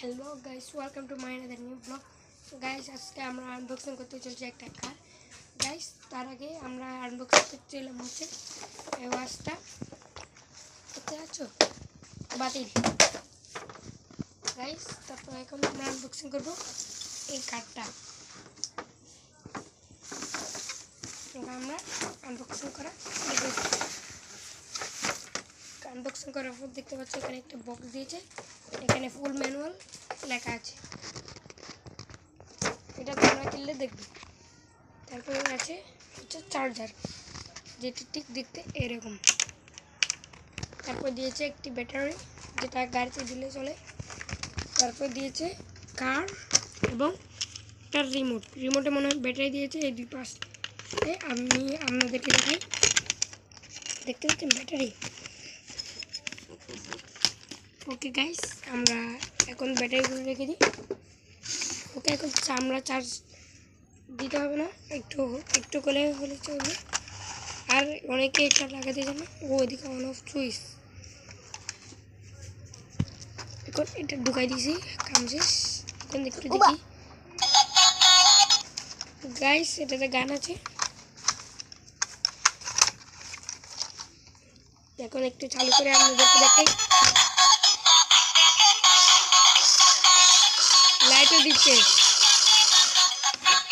Hello guys, welcome to my another new blog. Guys আজকে আমরা unboxing করতে চলছি একটা কার। গাইস তার আগে আমরা আনবক্সিং করতে চললাম হচ্ছে এই ওয়াচটা। দেখতে পাচ্ছ বাতিল। গাইস তারপর এখন আমরা আনবক্সিং করব এই কারটা। আমরা আনবক্সিং করার পর দেখতে পাচ্ছ এখানে একটা বক্স দিয়েছে, এখানে ফুল ম্যানুয়াল লেখা আছে, এটা তোমরা কিনলে দেখবে। তারপরে আছে হচ্ছে চার্জার, যেটি ঠিক দেখতে এরকম। তারপর দিয়েছে একটি ব্যাটারি, যেটা গাড়িতে দিলে চলে। তারপর দিয়েছে কার এবং একটা রিমোটে মনে হয় ব্যাটারি দিয়েছে। এই দুই পাশে আমি আপনাদেরকে দেখাই, দেখতে পাচ্ছেন ব্যাটারি। ওকে গাইস, আমরা এখন ব্যাটারিগুলো রেখে দিই। ওকে এখন আমরা চার্জ দিতে হবে না, একটু করে হলে চলবে। আর অনেকে এটা লাগাতে জানে, ওদিকে অন অফ সুইচ। এখন এটা ঢুকাই দিয়েছি, কাম শেষ। এখন একটু দেখি গাইস, এটাতে গান আছে। এখন একটু চালু করে আপনাদেরকে দেখাই, লাইটও দিচ্ছে।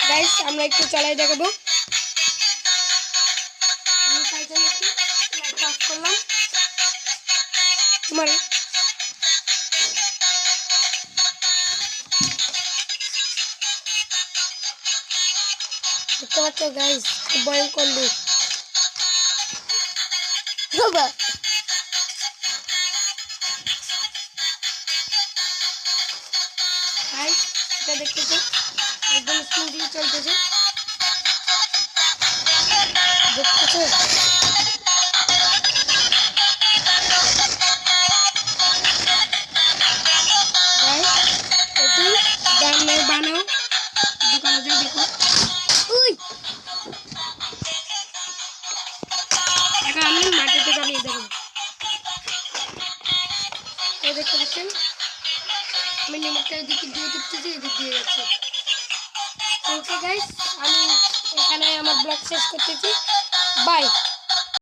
গাইস আমরা একটু চালাই দেখাবো। আমি সাইকেল একটু লাইট অফ করলাম। তোমার দেখতে পাচ্ছ গাইস, খুব ভয়ঙ্কর লুক। গাইস এটা দেখতেছো একদম স্মুথলি চলতেছে, দেখতেছো। এটি বানাও বানাও দোকানে যাই দেখো। এখন আমি মাটিতে চালিয়ে দেবো। দেখতে পাচ্ছেন আমি নিমকটা এদিকে দিয়ে দিচ্ছি, এদিক দিয়ে যাচ্ছে। ওকে গাইস, আমি এখানে আমার ব্লগ শেষ করতেছি। বাই।